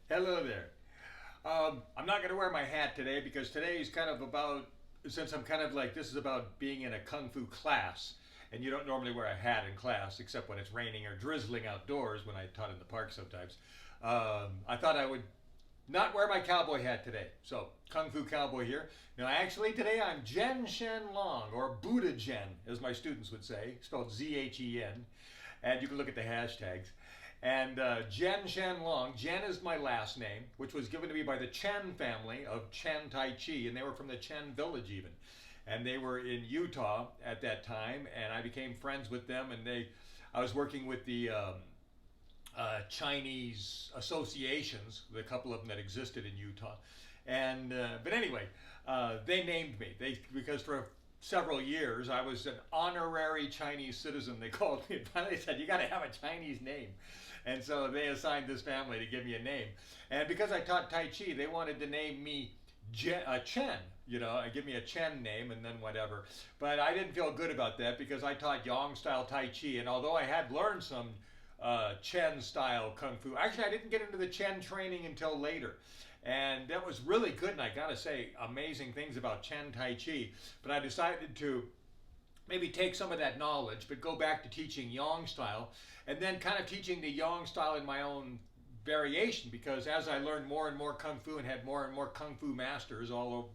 Hello there. I'm not going to wear my hat today because today is kind of about, since I'm kind of like, this is about being in a kung fu class, and you don't normally wear a hat in class except when it's raining or drizzling outdoors when I taught in the park sometimes. I thought I would not wear my cowboy hat today. So, Kung Fu Cowboy here. Now, actually, today I'm Jen Shen Long, or Buddha Jen, as my students would say, spelled Z-H-E-N. And you can look at the hashtags. And Jen Shen Long, Jen is my last name, which was given to me by the Chen family of Chen Tai Chi, and they were from the Chen village even. And they were in Utah at that time, and I became friends with them, and I was working with the Chinese associations, the couple of them that existed in Utah. And but anyway, they named me. Because for several years I was an honorary Chinese citizen. They called me. Finally, they said you got to have a Chinese name, and so they assigned this family to give me a name. And because I taught Tai Chi, they wanted to name me Chen. You know, give me a Chen name and then whatever. But I didn't feel good about that because I taught Yang style Tai Chi, and although I had learned some Chen style Kung Fu. Actually, I didn't get into the Chen training until later. And that was really good, and I gotta say, amazing things about Chen Tai Chi. But I decided to maybe take some of that knowledge, but go back to teaching Yang style, and then kind of teaching the Yang style in my own variation, because as I learned more and more Kung Fu and had more and more Kung Fu masters all over,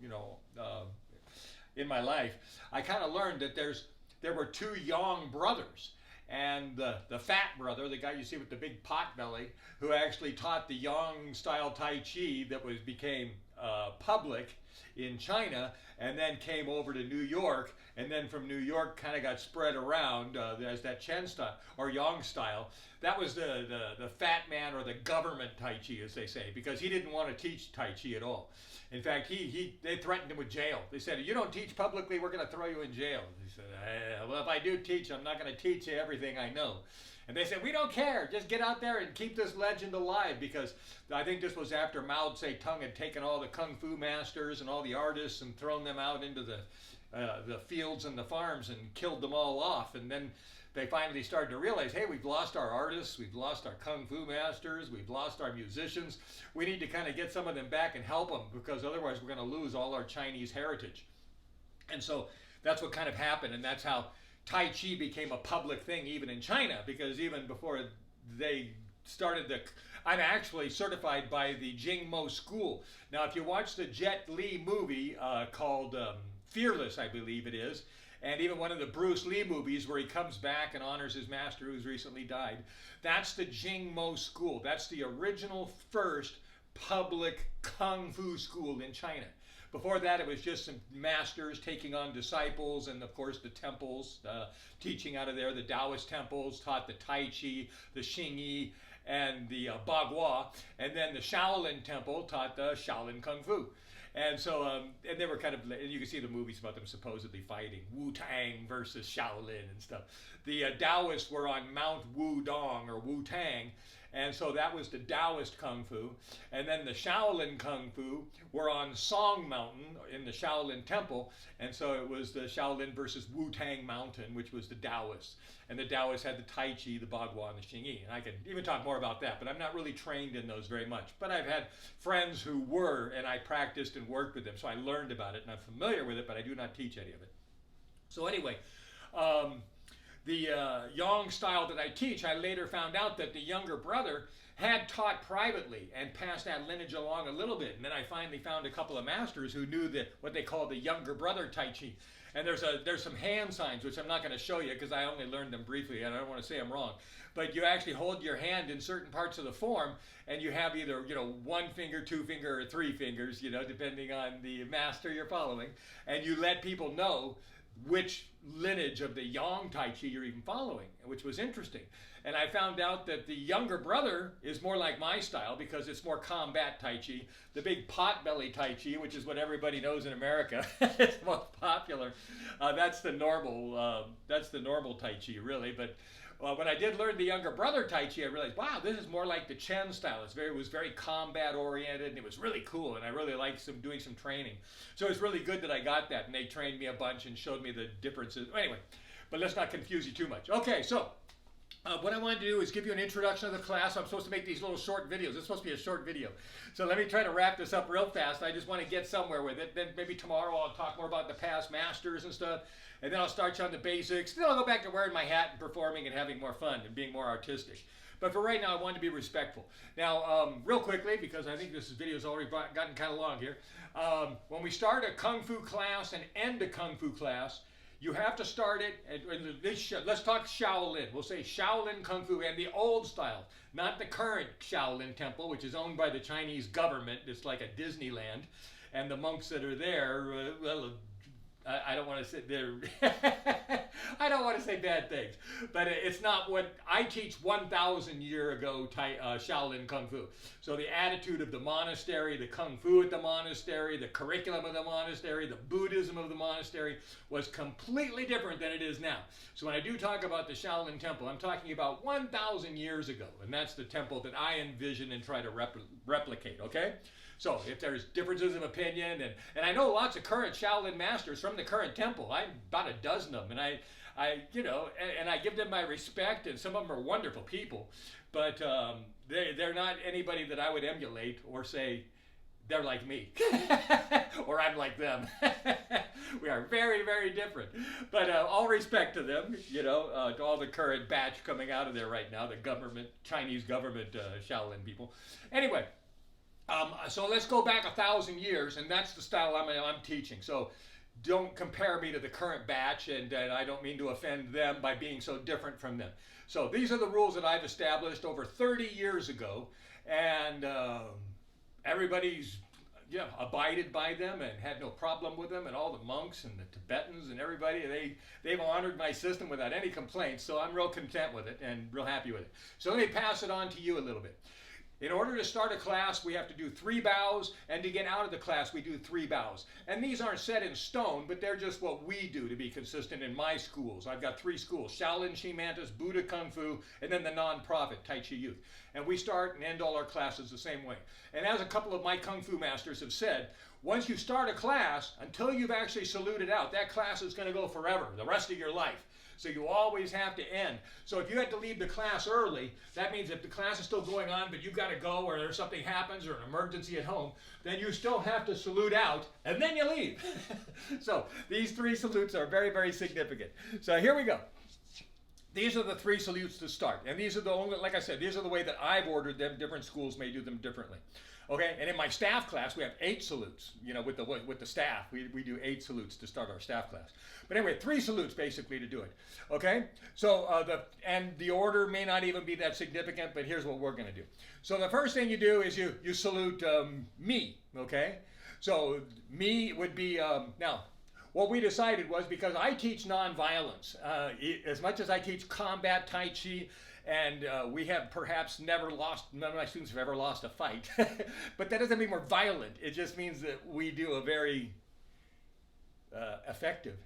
in my life, I kind of learned that there were two Yang brothers. And the fat brother, the guy you see with the big pot belly, who actually taught the Yang style Tai Chi that became public in China, and then came over to New York, and then from New York kind of got spread around as that Chen style or Yang style. That was the fat man, or the government Tai Chi, as they say, because he didn't want to teach Tai Chi at all. In fact, they threatened him with jail. They said, if you don't teach publicly, we're going to throw you in jail. He said, well, if I do teach, I'm not going to teach you everything I know. And they said, we don't care. Just get out there and keep this legend alive, because I think this was after Mao Zedong had taken all the Kung Fu masters and all the artists and thrown them out into the fields and the farms and killed them all off. And then they finally started to realize, hey, we've lost our artists, we've lost our Kung Fu masters, we've lost our musicians. We need to kind of get some of them back and help them, because otherwise we're going to lose all our Chinese heritage. And so that's what kind of happened, and that's how Tai Chi became a public thing even in China, because even before they started I'm actually certified by the Jingmo School. Now, if you watch the Jet Li movie called Fearless, I believe it is, and even one of the Bruce Lee movies where he comes back and honors his master who's recently died, that's the Jingmo School. That's the original first public Kung Fu school in China. Before that, it was just some masters taking on disciples, and of course the temples, teaching out of there. The Taoist temples taught the Tai Chi, the Xingyi, and the Bagua, and then the Shaolin temple taught the Shaolin Kung Fu. And so, and they were kind of, and you can see the movies about them supposedly fighting, Wu-Tang versus Shaolin and stuff. The Taoists were on Mount Wudong, or Wu-Tang, and so that was the Taoist Kung Fu. And then the Shaolin Kung Fu were on Song Mountain in the Shaolin Temple, and so it was the Shaolin versus Wu-Tang Mountain, which was the Taoists. And the Taoists had the Tai Chi, the Bagua, and the Xingyi. And I could even talk more about that, but I'm not really trained in those very much. But I've had friends who were, and I practiced and worked with them, so I learned about it, and I'm familiar with it, but I do not teach any of it. So anyway, the Yang style that I teach, I later found out that the younger brother had taught privately and passed that lineage along a little bit. And then I finally found a couple of masters who knew what they call the younger brother Tai Chi. And there's some hand signs, which I'm not going to show you because I only learned them briefly, and I don't want to say I'm wrong. But you actually hold your hand in certain parts of the form, and you have either, one finger, two finger, or three fingers, depending on the master you're following. And you let people know which lineage of the Yang Tai Chi you're even following, which was interesting. And I found out that the younger brother is more like my style because it's more combat Tai Chi. The big potbelly Tai Chi, which is what everybody knows in America, is most popular. That's the normal Tai Chi, really. But when I did learn the younger brother Tai Chi, I realized, wow, this is more like the Chen style. It was very combat oriented, and it was really cool, and I really liked doing some training. So it's really good that I got that, and they trained me a bunch and showed me the differences. Anyway, but let's not confuse you too much. Okay, so What I wanted to do is give you an introduction of the class. I'm supposed to make these little short videos. It's supposed to be a short video. So let me try to wrap this up real fast. I just want to get somewhere with it. Then maybe tomorrow I'll talk more about the past masters and stuff. And then I'll start you on the basics. Then I'll go back to wearing my hat and performing and having more fun and being more artistic. But for right now, I wanted to be respectful. Now, real quickly, because I think this video's already gotten kind of long here. When we start a Kung Fu class and end a Kung Fu class, you have to start it, let's talk Shaolin. We'll say Shaolin Kung Fu and the old style, not the current Shaolin temple, which is owned by the Chinese government. It's like a Disneyland. And the monks that are there, well, I don't want to say I don't want to say bad things, but it's not what I teach 1,000 year ago Shaolin Kung Fu. So the attitude of the monastery, the Kung Fu at the monastery, the curriculum of the monastery, the Buddhism of the monastery was completely different than it is now. So when I do talk about the Shaolin Temple, I'm talking about 1,000 years ago, and that's the temple that I envision and try to replicate, okay? So if there's differences of opinion, and I know lots of current Shaolin masters from the current temple, I'm about a dozen of them, and I give them my respect, and some of them are wonderful people, but they're not anybody that I would emulate or say they're like me, or I'm like them. We are very, very different, but all respect to them, to all the current batch coming out of there right now, the government, Chinese government Shaolin people. Anyway. So let's go back 1,000 years, and that's the style I'm teaching. So don't compare me to the current batch, and I don't mean to offend them by being so different from them. So these are the rules that I've established over 30 years ago, and everybody's abided by them and had no problem with them, and all the monks and the Tibetans and everybody, they've honored my system without any complaints, so I'm real content with it and real happy with it. So let me pass it on to you a little bit. In order to start a class, we have to do 3 bows, and to get out of the class, we do 3 bows. And these aren't set in stone, but they're just what we do to be consistent in my schools. I've got 3 schools, Shaolin Chi Mantis, Buddha Kung Fu, and then the non-profit Tai Chi Youth. And we start and end all our classes the same way. And as a couple of my Kung Fu masters have said, once you start a class, until you've actually saluted out, that class is going to go forever, the rest of your life. So you always have to end. So if you had to leave the class early, that means if the class is still going on, but you've got to go or there's something happens or an emergency at home, then you still have to salute out and then you leave. So these 3 salutes are very, very significant. So here we go. These are the 3 salutes to start. And these are the only, like I said, these are the way that I've ordered them. Different schools may do them differently. Okay, and in my staff class, we have 8 salutes. With the staff, we do 8 salutes to start our staff class. But anyway, 3 salutes basically to do it. Okay, so the order may not even be that significant, but here's what we're going to do. So the first thing you do is you salute me. Okay, so me would be now. What we decided was, because I teach nonviolence, as much as I teach combat Tai Chi. And we have perhaps never lost, none of my students have ever lost a fight. But that doesn't mean we're violent. It just means that we do a very effective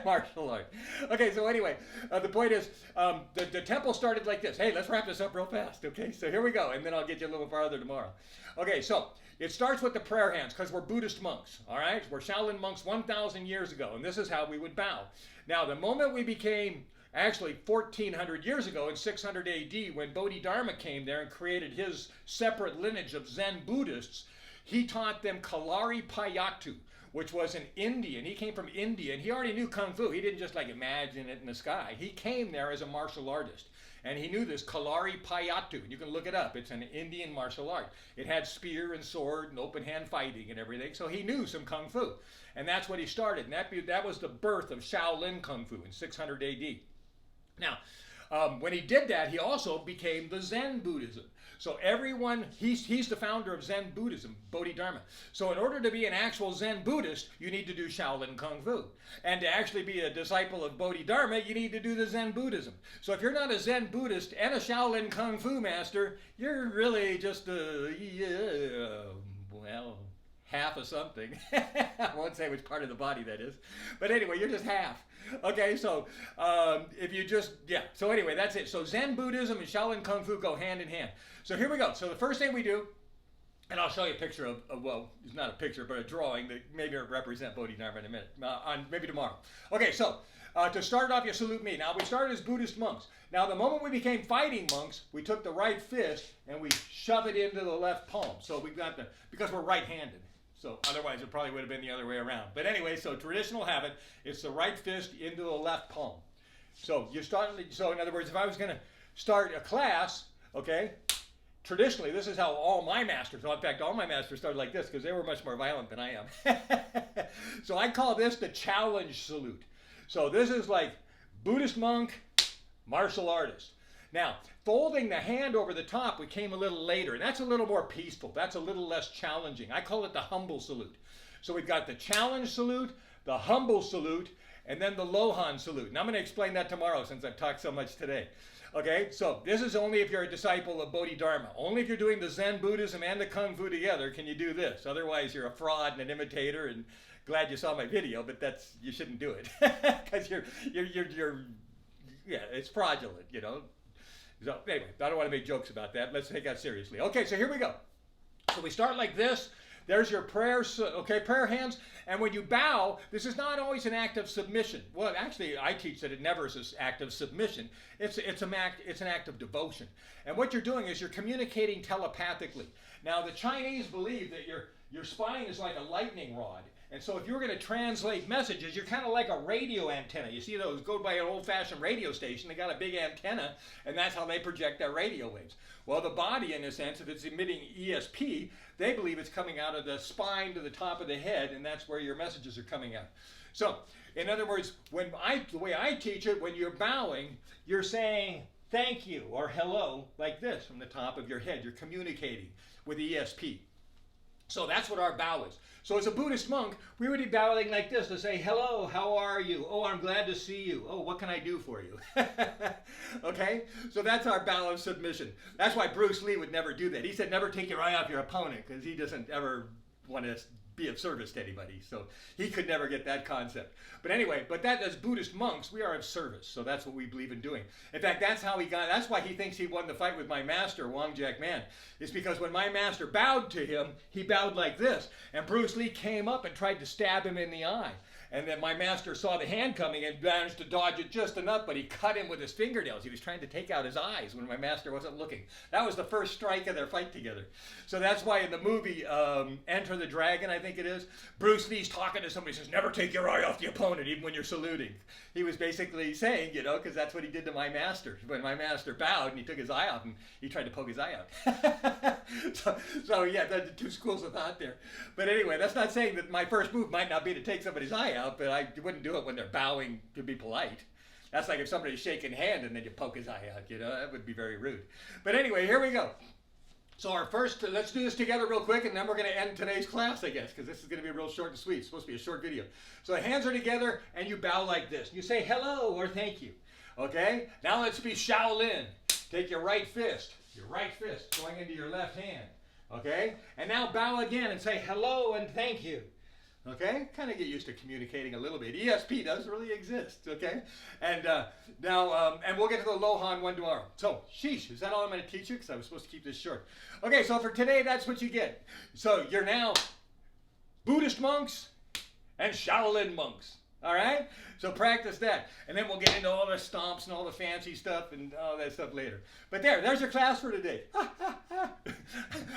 martial art. Okay, so anyway, the point is, the temple started like this. Hey, let's wrap this up real fast, okay? So here we go, and then I'll get you a little farther tomorrow. Okay, so it starts with the prayer hands, because we're Buddhist monks, all right? We're Shaolin monks 1,000 years ago, and this is how we would bow. Now, the moment we became... Actually, 1,400 years ago in 600 AD, when Bodhidharma came there and created his separate lineage of Zen Buddhists, he taught them Kalari Payattu, which was an Indian. He came from India, and he already knew Kung Fu. He didn't just like imagine it in the sky. He came there as a martial artist, and he knew this Kalari Payattu. You can look it up. It's an Indian martial art. It had spear and sword and open hand fighting and everything, so he knew some Kung Fu. And that's what he started, and that was the birth of Shaolin Kung Fu in 600 AD. Now, when he did that, he also became the Zen Buddhism. So everyone, he's the founder of Zen Buddhism, Bodhidharma. So in order to be an actual Zen Buddhist, you need to do Shaolin Kung Fu. And to actually be a disciple of Bodhidharma, you need to do the Zen Buddhism. So if you're not a Zen Buddhist and a Shaolin Kung Fu master, you're really just half of something. I won't say which part of the body that is. But anyway, you're just half. Okay, so if you just, so anyway, that's it. So Zen Buddhism and Shaolin Kung Fu go hand in hand. So here we go. So the first thing we do, and I'll show you a picture of well, it's not a picture, but a drawing that maybe represent Bodhidharma in a minute, maybe tomorrow. Okay, so To start off, you salute me. Now, we started as Buddhist monks. Now, the moment we became fighting monks, we took the right fist and we shove it into the left palm. So we've got because we're right-handed. So otherwise, it probably would have been the other way around. But anyway, so traditional habit, it's the right fist into the left palm. So you start. So in other words, if I was going to start a class, okay, traditionally, this is how all my masters, in fact, all my masters started like this because they were much more violent than I am. So I call this the challenge salute. So this is like Buddhist monk, martial artist. Now, folding the hand over the top, we came a little later, and that's a little more peaceful. That's a little less challenging. I call it the humble salute. So we've got the challenge salute, the humble salute, and then the Lohan salute. And I'm going to explain that tomorrow since I've talked so much today. Okay, so this is only if you're a disciple of Bodhidharma. Only if you're doing the Zen Buddhism and the Kung Fu together can you do this. Otherwise, you're a fraud and an imitator, and glad you saw my video, but you shouldn't do it because you're yeah, it's fraudulent, you know. So anyway, I don't want to make jokes about that. Let's take that seriously. Okay, so here we go. So we start like this. There's your prayers, okay, prayer hands. And when you bow, this is not always an act of submission. Well, actually, I teach that it never is an act of submission. It's an act of devotion. And what you're doing is you're communicating telepathically. Now, the Chinese believe that your spine is like a lightning rod. And so if you're going to translate messages, you're kind of like a radio antenna. You see those go by an old-fashioned radio station. They got a big antenna, and that's how they project their radio waves. Well, the body, in a sense, if it's emitting ESP, they believe it's coming out of the spine to the top of the head, and that's where your messages are coming out. So, in other words, the way I teach it, when you're bowing, you're saying thank you or hello like this from the top of your head. You're communicating with ESP. So that's what our bow is. So as a Buddhist monk, we would be bowing like this to say, hello, how are you? Oh, I'm glad to see you. Oh, what can I do for you? Okay? So that's our bow of submission. That's why Bruce Lee would never do that. He said, never take your eye off your opponent, because he doesn't ever want to be of service to anybody. So he could never get that concept. But anyway, that as Buddhist monks, we are of service. So that's what we believe in doing. In fact, that's why he thinks he won the fight with my master, Wang Jack Man. It's because when my master bowed to him, he bowed like this. And Bruce Lee came up and tried to stab him in the eye. And then my master saw the hand coming and managed to dodge it just enough, but he cut him with his fingernails. He was trying to take out his eyes when my master wasn't looking. That was the first strike of their fight together. So that's why in the movie Enter the Dragon, I think it is, Bruce Lee's talking to somebody, says, never take your eye off the opponent, even when you're saluting. He was basically saying, because that's what he did to my master. When my master bowed and he took his eye off, and he tried to poke his eye out. so yeah, the two schools of thought there. But anyway, that's not saying that my first move might not be to take somebody's eye out, but I wouldn't do it when they're bowing to be polite. That's like if somebody's shaking hand and then you poke his eye out, that would be very rude. But anyway, here we go. So let's do this together real quick, and then we're going to end today's class, I guess, because this is going to be real short and sweet. It's supposed to be a short video. So the hands are together, and you bow like this. You say hello or thank you. Okay? Now let's be Shaolin. Take your right fist going into your left hand. Okay? And now bow again and say hello and thank you. Okay? Kind of get used to communicating a little bit. ESP does really exist. Okay? And now, and we'll get to the Lohan one tomorrow. So, sheesh, is that all I'm going to teach you? Because I was supposed to keep this short. Okay, so for today, that's what you get. So, you're now Buddhist monks and Shaolin monks. All right? So practice that. And then we'll get into all the stomps and all the fancy stuff and all that stuff later. But there's your class for today.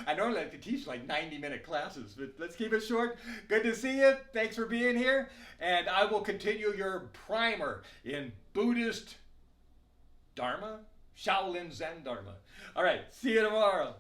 I normally like to teach like 90-minute classes, but let's keep it short. Good to see you. Thanks for being here. And I will continue your primer in Buddhist Dharma, Shaolin Zen Dharma. All right, see you tomorrow.